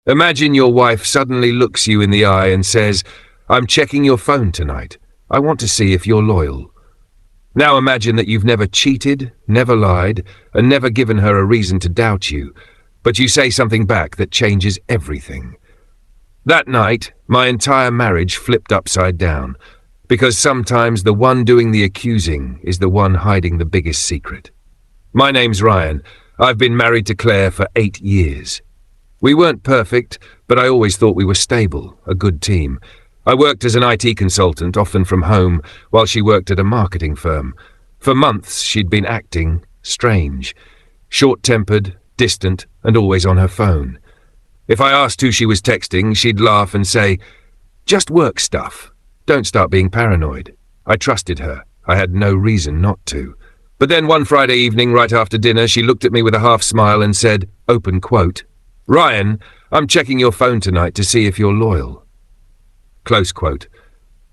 Imagine your wife suddenly looks you in the eye and says, "I'm checking your phone tonight. I want to see if you're loyal." Now imagine that you've never cheated, never lied, and never given her a reason to doubt you, but you say something back that changes everything. That night, my entire marriage flipped upside down, because sometimes the one doing the accusing is the one hiding the biggest secret. My name's Ryan. I've been married to Claire for 8 years. We weren't perfect, but I always thought we were stable, a good team. I worked as an IT consultant, often from home, while she worked at a marketing firm. For months, she'd been acting strange, short-tempered, distant, and always on her phone. If I asked who she was texting, she'd laugh and say, "Just work stuff. Don't start being paranoid." I trusted her. I had no reason not to. But then one Friday evening, right after dinner, she looked at me with a half smile and said, open quote, "Ryan, I'm checking your phone tonight to see if you're loyal." Close quote.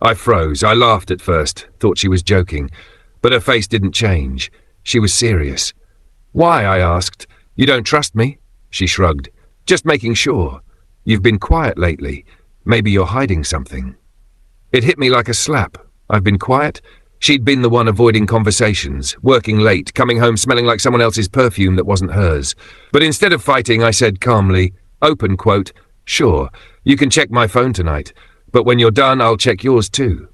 I froze. I laughed at first, thought she was joking, but her face didn't change. She was serious. "Why?" I asked. "You don't trust me?" She shrugged. "Just making sure. You've been quiet lately. Maybe you're hiding something." It hit me like a slap. I've been quiet? She'd been the one avoiding conversations, working late, coming home smelling like someone else's perfume that wasn't hers. But instead of fighting, I said calmly, open quote, "Sure, you can check my phone tonight, but when you're done, I'll check yours too."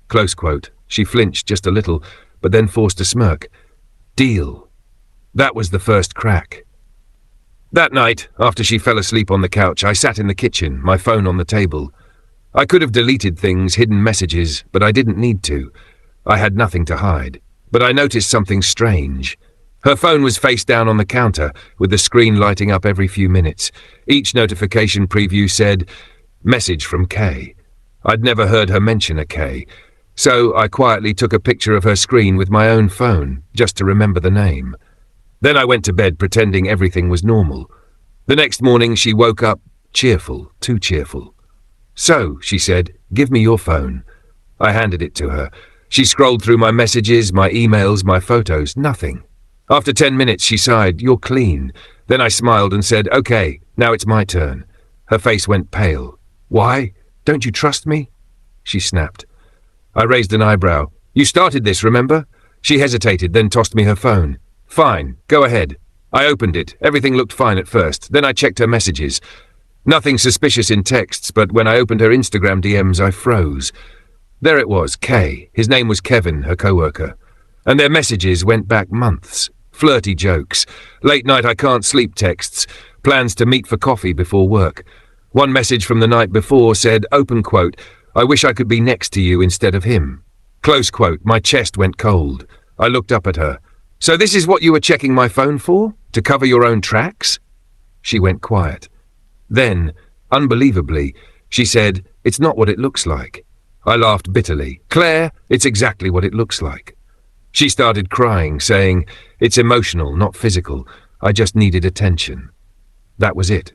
Close quote. She flinched just a little, but then forced a smirk. Deal. That was the first crack. That night, after she fell asleep on the couch, I sat in the kitchen, my phone on the table. I could have deleted things, hidden messages, but I didn't need to. I had nothing to hide. But I noticed something strange. Her phone was face down on the counter, with the screen lighting up every few minutes. Each notification preview said, "Message from Kay." I'd never heard her mention a Kay, so I quietly took a picture of her screen with my own phone, just to remember the name. Then I went to bed pretending everything was normal. The next morning she woke up cheerful, too cheerful. "So," she said, "give me your phone." I handed it to her. She scrolled through my messages, my emails, my photos, nothing. After 10 minutes she sighed, "You're clean." Then I smiled and said, "Okay, now it's my turn." Her face went pale. "Why? Don't you trust me?" She snapped. I raised an eyebrow. "You started this, remember?" She hesitated, then tossed me her phone. "Fine, go ahead." I opened it. Everything looked fine at first. Then I checked her messages. Nothing suspicious in texts, but when I opened her Instagram DMs, I froze. There it was, Kay. His name was Kevin, her coworker. And their messages went back months. Flirty jokes, late night I can't sleep texts, plans to meet for coffee before work. One message from the night before said, open quote, "I wish I could be next to you instead of him." Close quote. My chest went cold. I looked up at her. "So this is what you were checking my phone for? To cover your own tracks?" She went quiet. Then, unbelievably, she said, "It's not what it looks like." I laughed bitterly. "Claire, it's exactly what it looks like." She started crying, saying, "It's emotional, not physical. I just needed attention." That was it.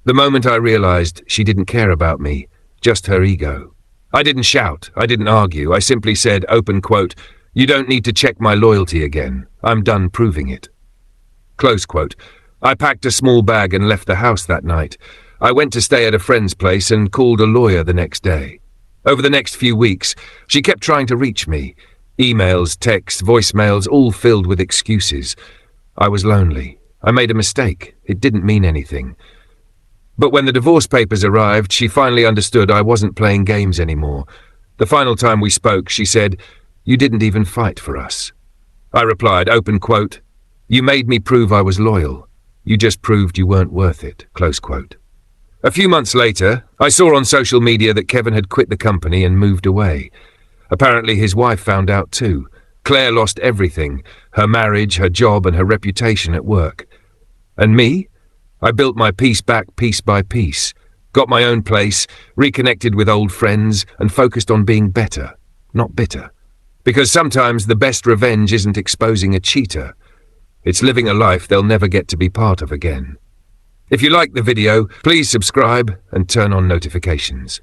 The moment I realized she didn't care about me, just her ego. I didn't shout, I didn't argue, I simply said, open quote, "You don't need to check my loyalty again. I'm done proving it." Close quote. I packed a small bag and left the house that night. I went to stay at a friend's place and called a lawyer the next day. Over the next few weeks, she kept trying to reach me. Emails, texts, voicemails, all filled with excuses. I was lonely. I made a mistake. It didn't mean anything. But when the divorce papers arrived, she finally understood I wasn't playing games anymore. The final time we spoke, she said, "You didn't even fight for us." I replied, open quote, "You made me prove I was loyal. You just proved you weren't worth it." Close quote. A few months later, I saw on social media that Kevin had quit the company and moved away. Apparently his wife found out too. Claire lost everything, her marriage, her job, and her reputation at work. And me? I built my peace back piece by piece, got my own place, reconnected with old friends, and focused on being better, not bitter. Because sometimes the best revenge isn't exposing a cheater. It's living a life they'll never get to be part of again. If you liked the video, please subscribe and turn on notifications.